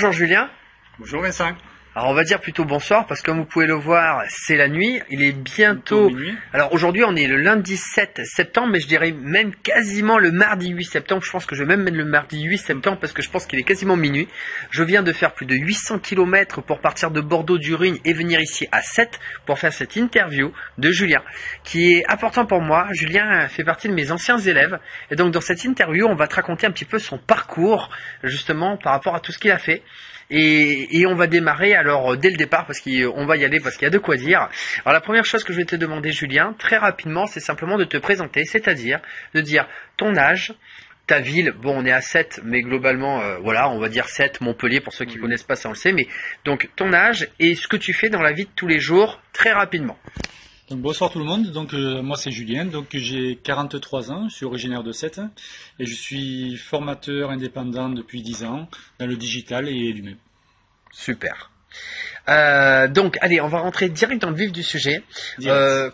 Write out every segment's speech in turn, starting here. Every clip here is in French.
Bonjour Julien. Bonjour Vincent. Alors on va dire plutôt bonsoir parce que comme vous pouvez le voir, c'est la nuit. Il est bientôt... Alors aujourd'hui on est le lundi 7 septembre, mais je dirais même quasiment le mardi 8 septembre. Je pense que je vais même mettre le mardi 8 septembre parce que je pense qu'il est quasiment minuit. Je viens de faire plus de 800 km pour partir de Bordeaux du Rhône et venir ici à 7 pour faire cette interview de Julien qui est important pour moi. Julien fait partie de mes anciens élèves et donc dans cette interview on va te raconter un petit peu son parcours justement par rapport à tout ce qu'il a fait. Et on va démarrer alors dès le départ parce qu'on va y aller parce qu'il y a de quoi dire. Alors la première chose que je vais te demander Julien, très rapidement, c'est simplement de te présenter, c'est-à-dire de dire ton âge, ta ville, bon on est à 7 mais globalement voilà on va dire 7, Montpellier pour ceux qui connaissent pas ça on le sait, mais donc ton âge et ce que tu fais dans la vie de tous les jours très rapidement. Donc, bonsoir tout le monde, donc moi c'est Julien, donc j'ai 43 ans, je suis originaire de Sète et je suis formateur indépendant depuis 10 ans dans le digital et l'humain. Super. Donc allez, on va rentrer direct dans le vif du sujet.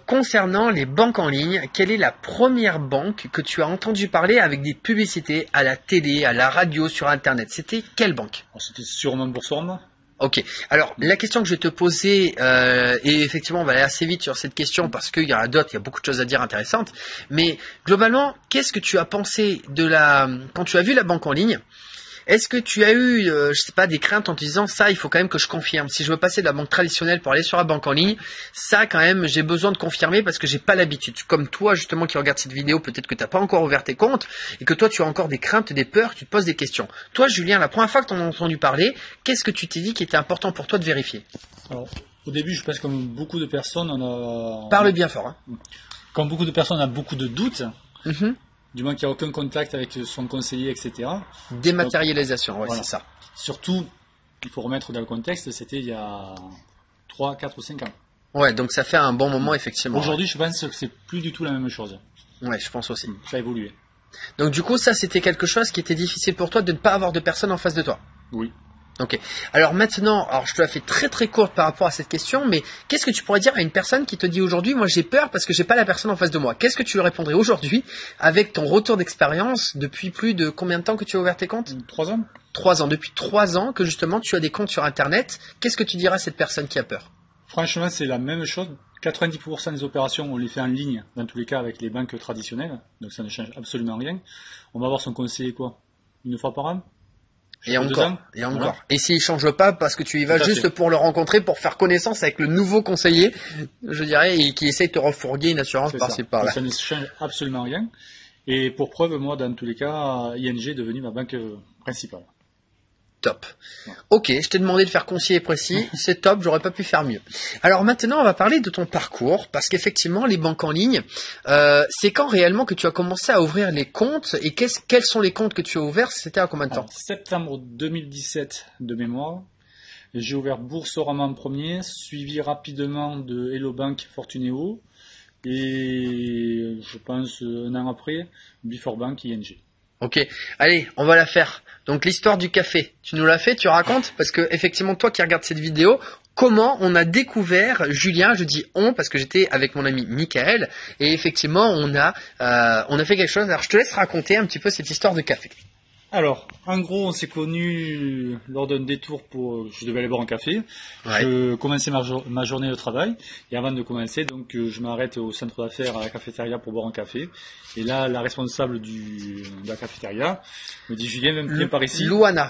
Concernant les banques en ligne, quelle est la première banque que tu as entendu parler avec des publicités à la télé, à la radio, sur internet? C'était quelle banque? C'était sûrement Boursorama. Ok, alors la question que je vais te poser, et effectivement on va aller assez vite sur cette question parce qu'il y en a d'autres, il y a beaucoup de choses à dire intéressantes, mais globalement, qu'est-ce que tu as pensé de quand tu as vu la banque en ligne? Est-ce que tu as eu, je sais pas, des craintes en te disant ça, il faut quand même que je confirme. Si je veux passer de la banque traditionnelle pour aller sur la banque en ligne, ça quand même, j'ai besoin de confirmer parce que j'ai pas l'habitude. Comme toi justement qui regarde cette vidéo, peut-être que t'as pas encore ouvert tes comptes et que toi tu as encore des craintes, des peurs, tu te poses des questions. Toi Julien, la première fois que tu en as entendu parler, qu'est-ce que tu t'es dit qui était important pour toi de vérifier? Alors, au début, je pense comme beaucoup de personnes, Parle bien fort. Hein. Comme beaucoup de personnes, on a beaucoup de doutes. Du moins qu'il n'y a aucun contact avec son conseiller, etc. Dématérialisation, ouais, voilà. C'est ça. Surtout, il faut remettre dans le contexte, c'était il y a 3, 4 ou 5 ans. Ouais, donc ça fait un bon moment, effectivement. Aujourd'hui, je pense que c'est plus du tout la même chose. Ouais, je pense aussi. Ça a évolué. Donc du coup, ça, c'était quelque chose qui était difficile pour toi de ne pas avoir de personne en face de toi. Oui. Ok. Alors maintenant, je te la fais très très courte par rapport à cette question, mais qu'est-ce que tu pourrais dire à une personne qui te dit aujourd'hui, moi j'ai peur parce que j'ai pas la personne en face de moi? Qu'est-ce que tu lui répondrais aujourd'hui avec ton retour d'expérience depuis plus de combien de temps que tu as ouvert tes comptes? 3 ans. 3 ans. Depuis 3 ans que justement tu as des comptes sur Internet, qu'est-ce que tu diras à cette personne qui a peur? Franchement, c'est la même chose. 90% des opérations, on les fait en ligne, dans tous les cas avec les banques traditionnelles, donc ça ne change absolument rien. On va voir son conseiller quoi? Une fois par an? Et encore. Voilà. Et s'il change pas parce que tu y vas juste pour le rencontrer, pour faire connaissance avec le nouveau conseiller, je dirais, et qui essaye de te refourguer une assurance par-ci par-là. Ça ne change absolument rien. Et pour preuve, moi, dans tous les cas, ING est devenue ma banque principale. Top. Ok, je t'ai demandé de faire concis et précis, c'est top, j'aurais pas pu faire mieux. Alors maintenant, on va parler de ton parcours, parce qu'effectivement, les banques en ligne, c'est quand réellement que tu as commencé à ouvrir les comptes, et quels sont les comptes que tu as ouverts, c'était à combien de temps? Septembre 2017 de mémoire, j'ai ouvert Boursorama en premier, suivi rapidement de Hello Bank Fortuneo, et je pense un an après, Before Bank ING. Ok, allez, on va la faire. Donc l'histoire du café, tu nous l'as fait, tu racontes? Parce que effectivement, toi qui regardes cette vidéo, comment on a découvert Julien? Je dis on parce que j'étais avec mon ami Michael et effectivement on a fait quelque chose. Alors je te laisse raconter un petit peu cette histoire de café. Alors, en gros, on s'est connus lors d'un détour je devais aller boire un café. Ouais. Je commençais ma journée de travail. Et avant de commencer, donc, je m'arrête au centre d'affaires à la cafétéria pour boire un café. Et là, la responsable de la cafétéria me dit, Julien, viens par ici. Louana.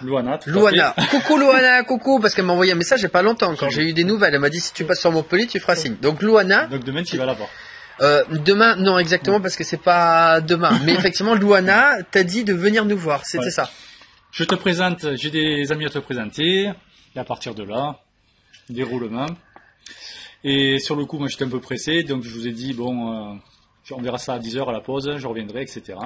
Coucou Louana, coucou, parce qu'elle m'a envoyé un message il n'y a pas longtemps quand j'ai eu des nouvelles. Elle m'a dit, si tu passes sur Montpellier, tu feras signe. Donc Louana. Donc demain, tu vas la voir. Demain, non exactement parce que c'est pas demain. Mais effectivement, Louana t'a dit de venir nous voir, c'était ça. Je te présente, j'ai des amis à te présenter. Et à partir de là, déroulement. Et sur le coup, moi j'étais un peu pressé, donc je vous ai dit, bon, on verra ça à 10h à la pause, je reviendrai, etc.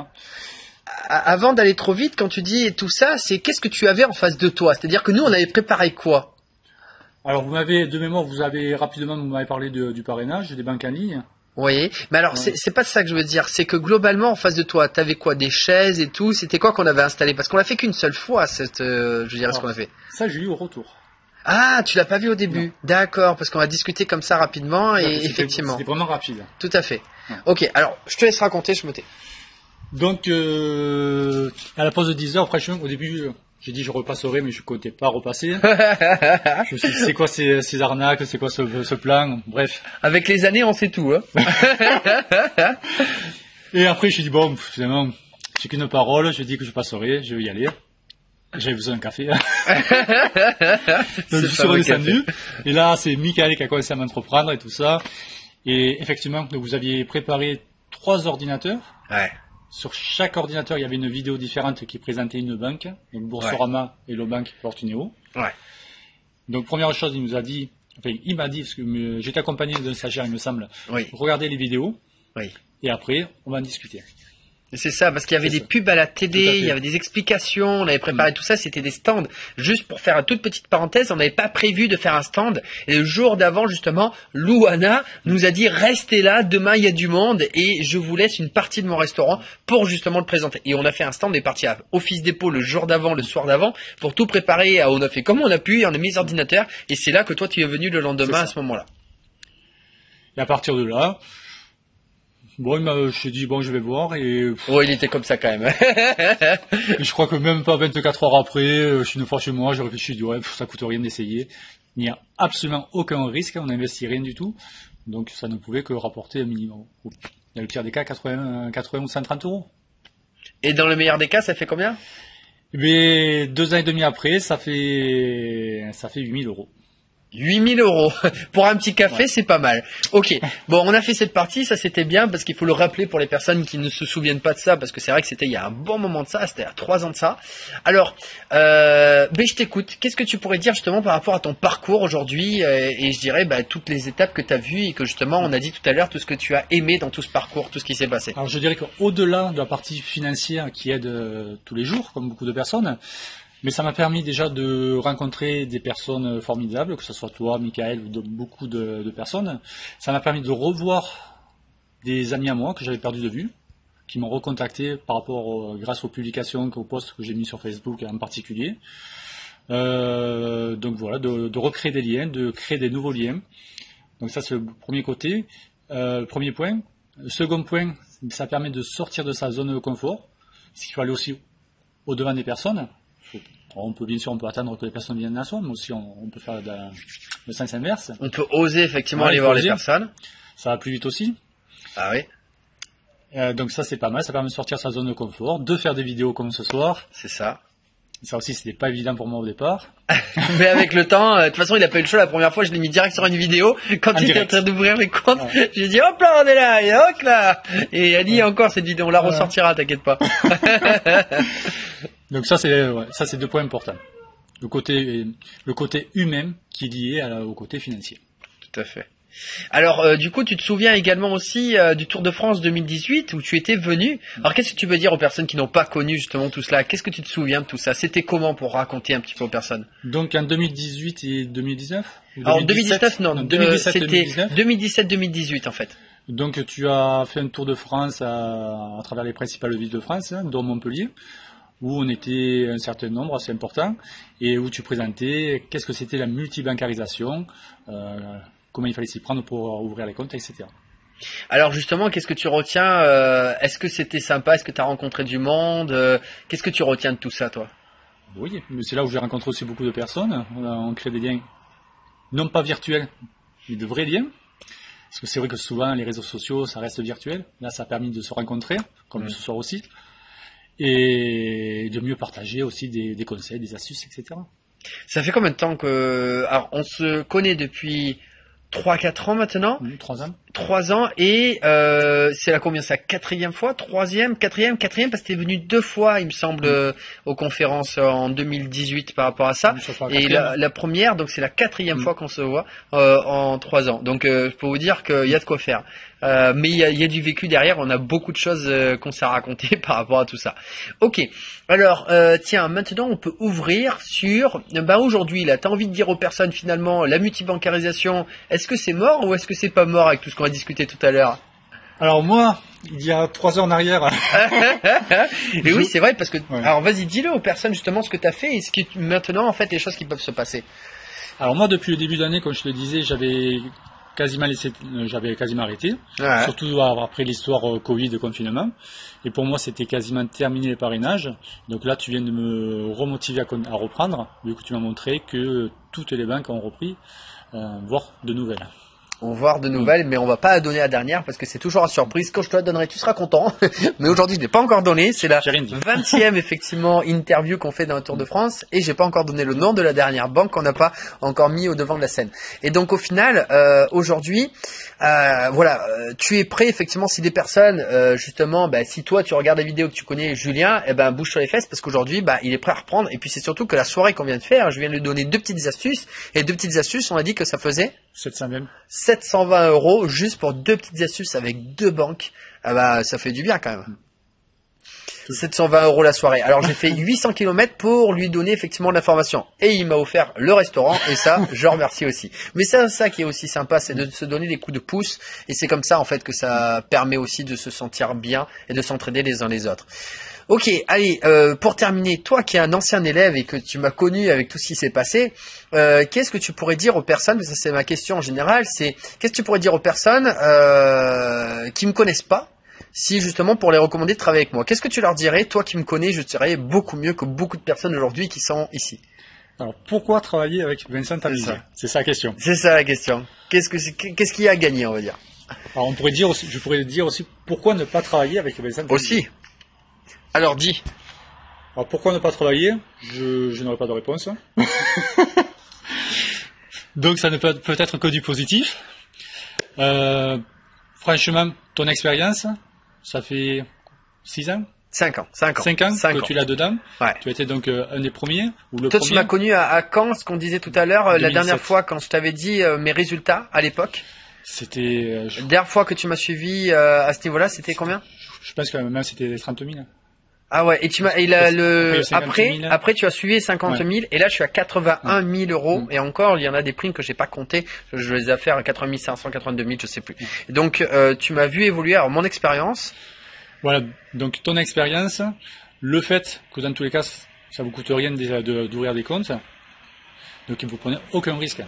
Avant d'aller trop vite, quand tu dis tout ça, c'est qu'est-ce que tu avais en face de toi? C'est-à-dire que nous, on avait préparé quoi? Alors, de mémoire, vous m'avez parlé du parrainage, des banques en ligne. Oui, mais alors c'est pas ça que je veux dire, c'est que globalement en face de toi, t'avais quoi, des chaises et tout, c'était quoi qu'on avait installé? Parce qu'on l'a fait qu'une seule fois, ce qu'on a fait. Ça, j'ai eu au retour. Ah, tu l'as pas vu au début? D'accord, parce qu'on a discuté comme ça rapidement et effectivement. C'était vraiment rapide. Tout à fait. Ouais. Ok, alors je te laisse raconter, je me tais. Donc, à la pause de 10h, franchement, au début, J'ai dit je repasserai, mais je comptais pas repasser. Je me suis dit, c'est quoi ces arnaques, c'est quoi ce plan, bref. Avec les années, on sait tout, hein. Et après, je me suis dit, bon, finalement, j'ai qu'une parole, je dis que je passerai, je vais y aller. J'avais besoin d'un café. Donc, je suis redescendu. Et là, c'est Michael qui a commencé à m'entreprendre et tout ça. Et effectivement, vous aviez préparé 3 ordinateurs. Ouais. Sur chaque ordinateur, il y avait une vidéo différente qui présentait une banque, donc Boursorama, Hello Bank, Fortuneo. Ouais. Donc première chose, il m'a dit, parce que j'étais accompagné d'un stagiaire, il me semble. Oui. Regardez les vidéos. Oui. Et après, on va en discuter. C'est ça, parce qu'il y avait des pubs à la télé, il y avait des explications, on avait préparé tout ça, c'était des stands. Juste pour faire une toute petite parenthèse, on n'avait pas prévu de faire un stand. Et le jour d'avant, justement, Louana nous a dit, restez là, demain il y a du monde et je vous laisse une partie de mon restaurant pour justement le présenter. Et on a fait un stand, on est parti à Office Dépôt le jour d'avant, le soir d'avant, pour tout préparer. On a fait comme on a pu, on a mis les ordinateurs et c'est là que toi tu es venu le lendemain à ce moment-là. Et à partir de là, bon, je t'ai dit, bon, je vais voir, et... Oh, il était comme ça quand même. Et je crois que même pas 24 heures après, je suis une fois chez moi, j'ai réfléchi, je dis, ouais, ça coûte rien d'essayer. Il n'y a absolument aucun risque, on n'investit rien du tout. Donc, ça ne pouvait que rapporter un minimum. Dans le pire des cas, 80 ou 130 euros. Et dans le meilleur des cas, ça fait combien? Mais 2 ans et demi après, ça fait 8000 euros. 8000 euros. Pour un petit café, c'est pas mal. Ok. Bon, on a fait cette partie, ça c'était bien parce qu'il faut le rappeler pour les personnes qui ne se souviennent pas de ça parce que c'est vrai que c'était il y a un bon moment de ça, c'était à 3 ans de ça. Alors, je t'écoute. Qu'est-ce que tu pourrais dire justement par rapport à ton parcours aujourd'hui et je dirais toutes les étapes que tu as vues et que justement on a dit tout à l'heure tout ce que tu as aimé dans tout ce parcours, tout ce qui s'est passé. Alors, je dirais qu'au-delà de la partie financière qui aide tous les jours, comme beaucoup de personnes, mais ça m'a permis déjà de rencontrer des personnes formidables, que ce soit toi, Michael, ou beaucoup de personnes. Ça m'a permis de revoir des amis à moi que j'avais perdu de vue, qui m'ont recontacté par rapport, grâce aux publications, aux posts que j'ai mis sur Facebook en particulier. Donc voilà, de recréer des liens, de créer des nouveaux liens. Donc ça c'est le premier côté, premier point. Le second point, ça permet de sortir de sa zone de confort, parce qu'il faut aller aussi au-devant des personnes. On peut attendre que les personnes viennent à soi, mais aussi on peut faire le sens inverse. On peut oser effectivement aller voir les personnes. Ça va plus vite aussi. Ah oui. Donc ça c'est pas mal, ça permet de sortir de sa zone de confort, de faire des vidéos comme ce soir. C'est ça. Ça aussi c'était pas évident pour moi au départ. Mais avec le temps, de toute façon il a pas eu le choix la première fois, je l'ai mis direct sur une vidéo. Quand il était en train d'ouvrir les comptes, j'ai dit hop là on est là, et hop là. Et elle dit encore cette vidéo, on la ressortira, t'inquiète pas. Donc ça c'est 2 points importants. Le côté humain qui est lié au côté financier. Tout à fait. Alors du coup tu te souviens également aussi du Tour de France 2018 où tu étais venu. Alors qu'est-ce que tu veux dire aux personnes qui n'ont pas connu justement tout cela? Qu'est-ce que tu te souviens de tout ça? C'était comment pour raconter un petit peu aux personnes? Donc en 2018 et 2019 Alors 2019 non, 2017, c'était 2019 2017-2018 en fait. Donc tu as fait un Tour de France à travers les principales villes de France, dont Montpellier, où on était un certain nombre assez important et où tu présentais qu'est-ce que c'était la multibancarisation, comment il fallait s'y prendre pour ouvrir les comptes, etc. Alors justement, qu'est-ce que tu retiens? Est-ce que c'était sympa? Est-ce que tu as rencontré du monde? Qu'est-ce que tu retiens de tout ça, toi? Oui, mais c'est là où j'ai rencontré aussi beaucoup de personnes. On crée des liens, non pas virtuels, mais de vrais liens. Parce que c'est vrai que souvent, les réseaux sociaux, ça reste virtuel. Là, ça a permis de se rencontrer, comme ce soir aussi. Et de mieux partager aussi des conseils, des astuces, etc. Ça fait combien de temps que... Alors, on se connaît depuis 3-4 ans maintenant. 3 ans. 3 ans et c'est la combien ça? 4e fois? 3e? 4e? Parce que t'es venu 2 fois il me semble aux conférences en 2018 par rapport à ça. Et la première, donc c'est la 4e fois qu'on se voit en 3 ans. Donc je peux vous dire qu'il y a de quoi faire. Mais il y a du vécu derrière, on a beaucoup de choses qu'on s'est racontées par rapport à tout ça. Ok, alors tiens, maintenant on peut ouvrir sur aujourd'hui là, t'as envie de dire aux personnes finalement la multibancarisation, est-ce que c'est mort ou est-ce que c'est pas mort avec tout ce qu'on a discuté tout à l'heure? Alors moi, il y a 3 ans en arrière. Mais oui, c'est vrai parce que alors vas-y, dis-le aux personnes justement ce que t'as fait et ce qui maintenant en fait les choses qui peuvent se passer. Alors moi depuis le début d'année, comme je te le disais, j'avais j'avais quasiment arrêté, Ouais. surtout après l'histoire Covid, confinement. Et pour moi, c'était quasiment terminé les parrainages. Donc là, tu viens de me remotiver à reprendre, vu que tu m'as montré que toutes les banques ont repris, voire de nouvelles. On va voir de nouvelles, mais on va pas donner la dernière parce que c'est toujours une surprise. Quand je te la donnerai, tu seras content. Mais aujourd'hui, je l'ai pas encore donné. C'est la J'ai rien dit. 20e effectivement interview qu'on fait dans le Tour de France et j'ai pas encore donné le nom de la dernière banque qu'on n'a pas encore mis au devant de la scène. Et donc au final, aujourd'hui, voilà, tu es prêt effectivement si des personnes, justement, si toi tu regardes la vidéo que tu connais Julien, bouge sur les fesses parce qu'aujourd'hui, il est prêt à reprendre. Et puis c'est surtout que la soirée qu'on vient de faire, je viens de lui donner 2 petites astuces et 2 petites astuces, on a dit que ça faisait 720 € juste pour 2 petites astuces avec 2 banques. Ça fait du bien quand même. 720 € la soirée. Alors j'ai fait 800 km pour lui donner effectivement de l'information. Et il m'a offert le restaurant et ça, je remercie aussi. Mais ça qui est aussi sympa, c'est de se donner des coups de pouce. Et c'est comme ça en fait que ça permet aussi de se sentir bien et de s'entraider les uns les autres. Ok, allez, pour terminer, toi qui es un ancien élève et que tu m'as connu avec tout ce qui s'est passé, qu'est-ce que tu pourrais dire aux personnes, ça c'est ma question en général, c'est qu'est-ce que tu pourrais dire aux personnes qui me connaissent pas, si justement pour les recommander de travailler avec moi, qu'est-ce que tu leur dirais, toi qui me connais, je dirais beaucoup mieux que beaucoup de personnes aujourd'hui qui sont ici. Alors pourquoi travailler avec Vincent Tavizier? C'est ça la question. C'est ça la question. Qu'est-ce qu'il y a à gagner, on va dire. Alors je pourrais dire aussi pourquoi ne pas travailler avec Vincent Tavizier. Aussi. Alors dis. Alors pourquoi ne pas travailler? Je n'aurai pas de réponse. Donc ça ne peut être que du positif. Franchement, ton expérience, ça fait 6 ans? 5 ans. 5 ans que tu l'as dedans. Ouais. Tu as été donc un des premiers ou le Toi, premier. tu m'as connu à Caen, ce qu'on disait tout à l'heure, la 2007. dernière fois quand je t'avais dit mes résultats à l'époque. C'était... La dernière fois que tu m'as suivi à ce niveau-là, c'était combien? Je pense que même c'était 30 000. Ah ouais, et après tu as suivi 50 000 Ouais. et là je suis à 81 000 € et encore il y en a des primes que j'ai pas compté, je les ai fait à 80 500, 82 000, je sais plus. Et donc tu m'as vu évoluer. Alors mon expérience. Voilà, donc ton expérience, le fait que dans tous les cas ça vous coûte rien d'ouvrir des comptes, donc vous prenez aucun risque.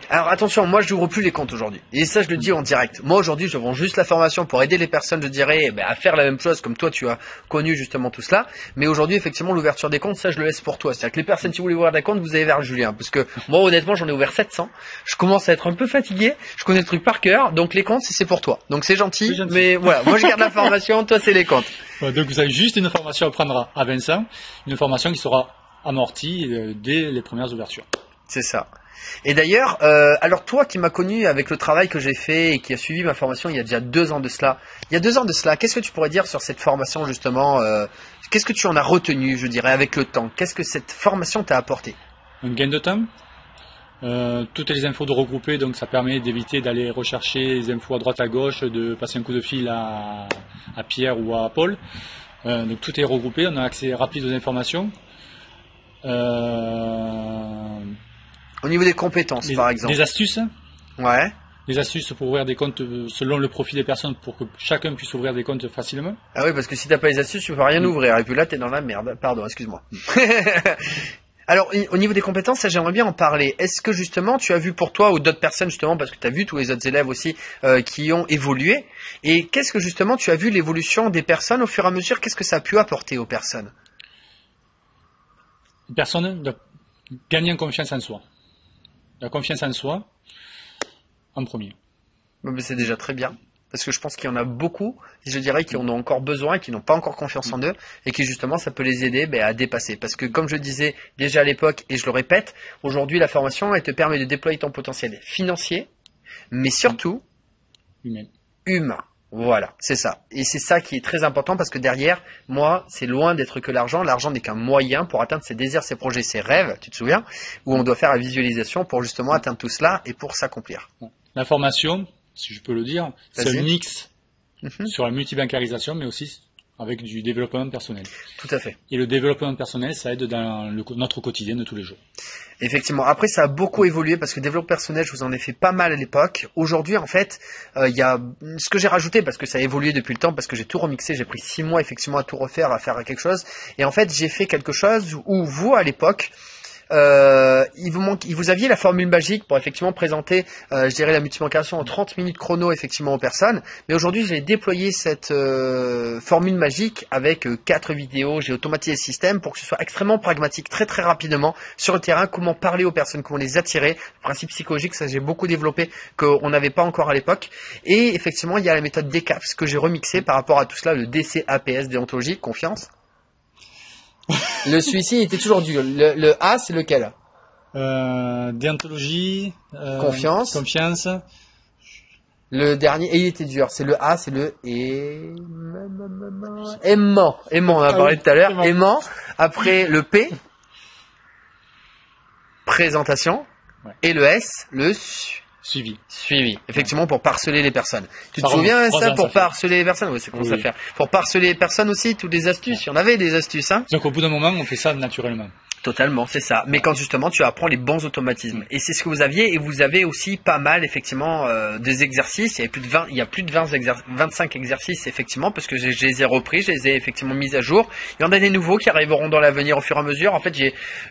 Alors attention, moi je n'ouvre plus les comptes aujourd'hui. Et ça je le dis en direct. Moi aujourd'hui je vends juste la formation pour aider les personnes, je dirais, à faire la même chose comme toi tu as connu justement tout cela. Mais aujourd'hui effectivement l'ouverture des comptes, ça je le laisse pour toi. C'est-à-dire que les personnes qui voulaient ouvrir des comptes, vous allez vers Julien. Parce que moi honnêtement j'en ai ouvert 700. Je commence à être un peu fatigué. Je connais le truc par cœur. Donc les comptes c'est pour toi. Donc c'est gentil. Mais voilà, moi je garde la formation, toi c'est les comptes. Voilà, donc vous avez juste une formation à prendre à Vincent. Une formation qui sera amortie dès les premières ouvertures. C'est ça. Et d'ailleurs, alors toi qui m'as connu avec le travail que j'ai fait et qui a suivi ma formation il y a déjà 2 ans de cela. Il y a 2 ans de cela, qu'est-ce que tu pourrais dire sur cette formation justement qu'est-ce que tu en as retenu, je dirais, avec le temps? Qu'est-ce que cette formation t'a apporté? Un gain de temps. Toutes les infos de regrouper, donc ça permet d'éviter d'aller rechercher les infos à droite à gauche, de passer un coup de fil à Pierre ou à Paul. Donc tout est regroupé, on a accès rapide aux informations. Au niveau des compétences, par exemple. Des astuces. Ouais. Des astuces pour ouvrir des comptes selon le profil des personnes pour que chacun puisse ouvrir des comptes facilement. Ah oui, parce que si t'as pas les astuces, tu peux rien ouvrir. Et puis là, t'es dans la merde. Pardon, excuse-moi. Alors, au niveau des compétences, ça, j'aimerais bien en parler. Est-ce que justement, tu as vu pour toi ou d'autres personnes justement, parce que tu as vu tous les autres élèves aussi qui ont évolué, et qu'est-ce que justement tu as vu l'évolution des personnes au fur et à mesure? Qu'est-ce que ça a pu apporter aux personnes? Une personne doit gagner en confiance en soi. La confiance en soi, en premier. Mais c'est déjà très bien. Parce que je pense qu'il y en a beaucoup, je dirais, qui en ont encore besoin, qui n'ont pas encore confiance en eux, et qui justement, ça peut les aider à dépasser. Parce que comme je disais déjà à l'époque, et je le répète, aujourd'hui la formation, elle te permet de déployer ton potentiel financier, mais surtout humain. Voilà, c'est ça. Et c'est ça qui est très important parce que derrière, moi, c'est loin d'être que l'argent. L'argent n'est qu'un moyen pour atteindre ses désirs, ses projets, ses rêves, tu te souviens, où on doit faire la visualisation pour justement atteindre tout cela et pour s'accomplir. La formation, si je peux le dire, c'est un mix sur la multibancarisation, mais aussi avec du développement personnel. Tout à fait. Et le développement personnel, ça aide dans notre quotidien de tous les jours. Effectivement. Après, ça a beaucoup évolué parce que développement personnel, je vous en ai fait pas mal à l'époque. Aujourd'hui, en fait, il y a ce que j'ai rajouté parce que ça a évolué depuis le temps, parce que j'ai tout remixé. J'ai pris 6 mois effectivement à tout refaire, à faire quelque chose. Et en fait, j'ai fait quelque chose où vous, à l'époque, vous aviez la formule magique pour effectivement présenter, je dirais, la multibancation en 30 minutes chrono effectivement aux personnes. Mais aujourd'hui, j'ai déployé cette formule magique avec 4 vidéos. J'ai automatisé le système pour que ce soit extrêmement pragmatique, très très rapidement sur le terrain. Comment parler aux personnes, comment les attirer. Le principe psychologique, ça j'ai beaucoup développé qu'on n'avait pas encore à l'époque. Et effectivement, il y a la méthode DCAPS que j'ai remixée par rapport à tout cela, le DCAPS, déontologie, confiance. Le celui-ci était toujours dur. Le A, c'est lequel? Déontologie, confiance. Le dernier, et il était dur. C'est le A, c'est le aimant. Aimant, on en a parlé tout à l'heure. Aimant. Après le P, présentation. Ouais. Et le S, le suivi. Effectivement, pour parceler les personnes. Tu te souviens, ça, pour parceler les personnes? Oui, c'est comment ça faire. Pour parceler les personnes aussi, toutes les astuces. Il y en avait des astuces, hein. Donc, au bout d'un moment, on fait ça naturellement. Totalement, c'est ça. Mais quand justement tu apprends les bons automatismes. Et c'est ce que vous aviez, et vous avez aussi pas mal effectivement des exercices. Il y a plus de 25 exercices effectivement, parce que je les ai repris, je les ai effectivement mis à jour. Il y en a des nouveaux qui arriveront dans l'avenir au fur et à mesure. En fait,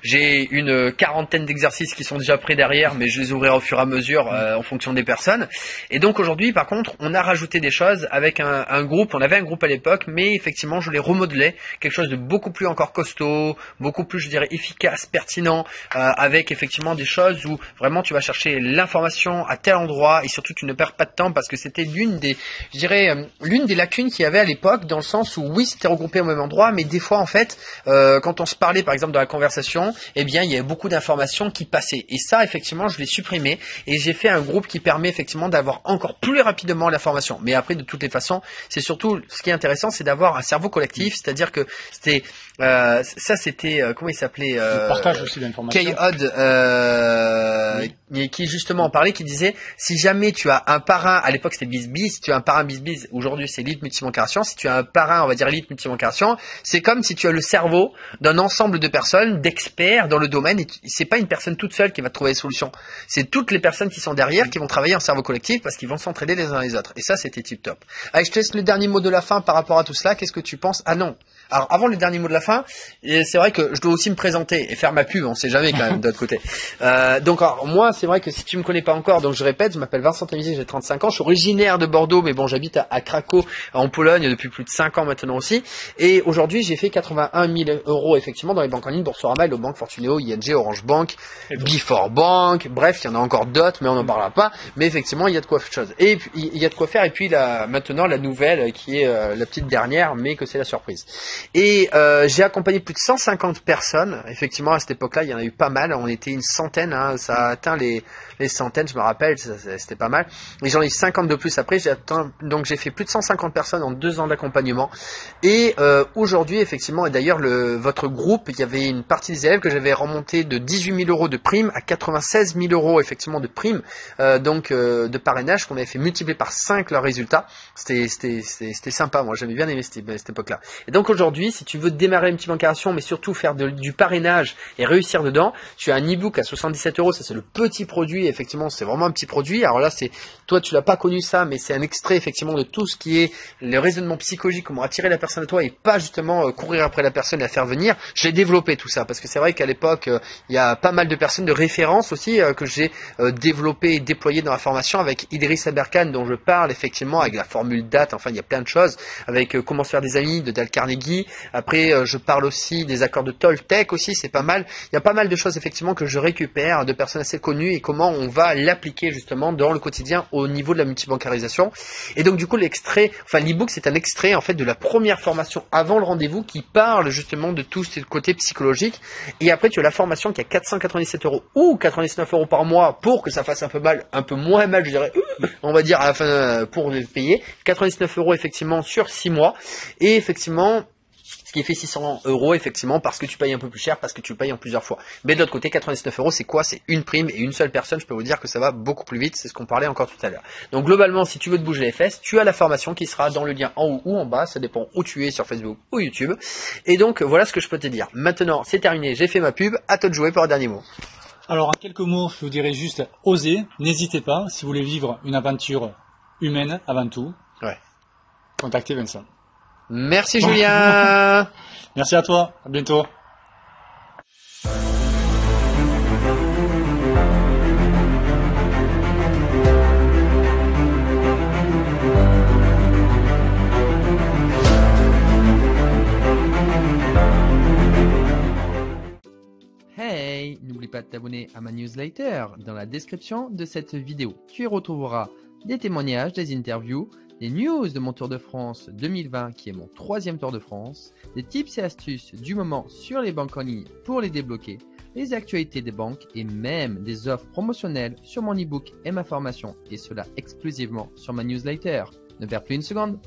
j'ai une quarantaine d'exercices qui sont déjà prêts derrière, mais je les ouvrirai au fur et à mesure en fonction des personnes. Et donc aujourd'hui, par contre, on a rajouté des choses avec un groupe. On avait un groupe à l'époque, mais effectivement, je l'ai remodelé, quelque chose de beaucoup plus encore costaud, beaucoup plus, je dirais, efficace, pertinent, avec effectivement des choses où vraiment tu vas chercher l'information à tel endroit et surtout tu ne perds pas de temps, parce que c'était l'une des lacunes qu'il y avait à l'époque, dans le sens où oui, c'était regroupé au même endroit, mais des fois en fait quand on se parlait par exemple dans la conversation, eh bien il y avait beaucoup d'informations qui passaient, et ça effectivement je l'ai supprimé et j'ai fait un groupe qui permet effectivement d'avoir encore plus rapidement l'information. Mais après, de toutes les façons, c'est surtout ce qui est intéressant, c'est d'avoir un cerveau collectif, c'est-à-dire que c'était comment il s'appelait, partage aussi d'informations. K-Odd, qui justement en parlait, qui disait, si jamais tu as un parrain, à l'époque c'était BizBiz, si tu as un parrain BizBiz, aujourd'hui c'est Elite Multibancation, si tu as un parrain, on va dire Elite Multibancation, c'est comme si tu as le cerveau d'un ensemble de personnes, d'experts dans le domaine, et c'est pas une personne toute seule qui va trouver les solutions, c'est toutes les personnes qui sont derrière qui vont travailler en cerveau collectif, parce qu'ils vont s'entraider les uns les autres, et ça c'était tip top. Allez, je te laisse le dernier mot de la fin par rapport à tout cela. Qu'est-ce que tu penses? Ah non, alors avant le dernier mot de la fin, c'est vrai que je dois aussi me présenter et faire ma pub, on sait jamais quand même d'autre côté. Donc alors, moi c'est vrai que si tu me connais pas encore, donc je répète, je m'appelle Vincent Tamizier, j'ai 35 ans, je suis originaire de Bordeaux, mais bon j'habite à Krakow en Pologne depuis plus de 5 ans maintenant aussi, et aujourd'hui j'ai fait 81 000 € effectivement dans les banques en ligne, Boursorama, Hello Bank, Fortuneo, ING, Orange Bank, Before Bank, bref il y en a encore d'autres mais on n'en parlera pas, mais effectivement il y a de quoi faire, et puis il y a de quoi faire, et puis maintenant la nouvelle qui est la petite dernière, mais que c'est la surprise. Et j'ai accompagné plus de 150 personnes, effectivement à cette époque-là il y en a eu pas mal, on était une centaine, hein, ça a atteint les centaines, je me rappelle, c'était pas mal, et j'en ai eu 50 de plus après, donc j'ai fait plus de 150 personnes en 2 ans d'accompagnement, et aujourd'hui effectivement, et d'ailleurs votre groupe, il y avait une partie des élèves que j'avais remonté de 18 000 € de prime à 96 000 € effectivement de prime, donc de parrainage, qu'on avait fait multiplier par 5 leurs résultats. C'était sympa, moi j'avais bien aimé cette époque-là. Et donc aujourd'hui, si tu veux démarrer une petite bancarisation, mais surtout faire du parrainage et réussir dedans, tu as un e-book à 77 €, ça c'est le petit produit, effectivement c'est vraiment un petit produit. Alors là toi tu l'as pas connu ça, mais c'est un extrait effectivement de tout ce qui est le raisonnement psychologique, comment attirer la personne à toi et pas justement courir après la personne et la faire venir. J'ai développé tout ça parce que c'est vrai qu'à l'époque il y a pas mal de personnes de référence aussi que j'ai développé et déployé dans la formation, avec Idriss Aberkan dont je parle effectivement, avec la formule date, enfin il y a plein de choses, avec comment se faire des amis de Dale Carnegie. Après je parle aussi des accords de Toltec aussi, c'est pas mal. Il y a pas mal de choses effectivement que je récupère de personnes assez connues et comment on va l'appliquer justement dans le quotidien au niveau de la multibancarisation. Et donc du coup l'e-book c'est un extrait en fait de la première formation avant le rendez-vous qui parle justement de tout ce côté psychologique. Et après tu as la formation qui a 497 € ou 99 € par mois pour que ça fasse un peu moins mal, je dirais, on va dire à la fin pour le payer. 99 € effectivement sur 6 mois, et effectivement ce qui fait 600 € effectivement parce que tu payes un peu plus cher, parce que tu payes en plusieurs fois. Mais de l'autre côté, 99 € c'est quoi? C'est une prime et une seule personne. Je peux vous dire que ça va beaucoup plus vite, c'est ce qu'on parlait encore tout à l'heure. Donc globalement, si tu veux te bouger les fesses, tu as la formation qui sera dans le lien en haut ou en bas, ça dépend où tu es sur Facebook ou YouTube. Et donc voilà ce que je peux te dire. Maintenant c'est terminé, j'ai fait ma pub, à toi de jouer pour un dernier mot. Alors en quelques mots, je vous dirais juste osez, n'hésitez pas, si vous voulez vivre une aventure humaine avant tout. Ouais. Contactez Vincent. Merci Julien. Merci à toi, à bientôt. t'abonner à ma newsletter dans la description de cette vidéo. Tu y retrouveras des témoignages, des interviews, des news de mon Tour de France 2020 qui est mon 3e Tour de France, des tips et astuces du moment sur les banques en ligne pour les débloquer, les actualités des banques et même des offres promotionnelles sur mon ebook et ma formation, et cela exclusivement sur ma newsletter. Ne perds plus une seconde.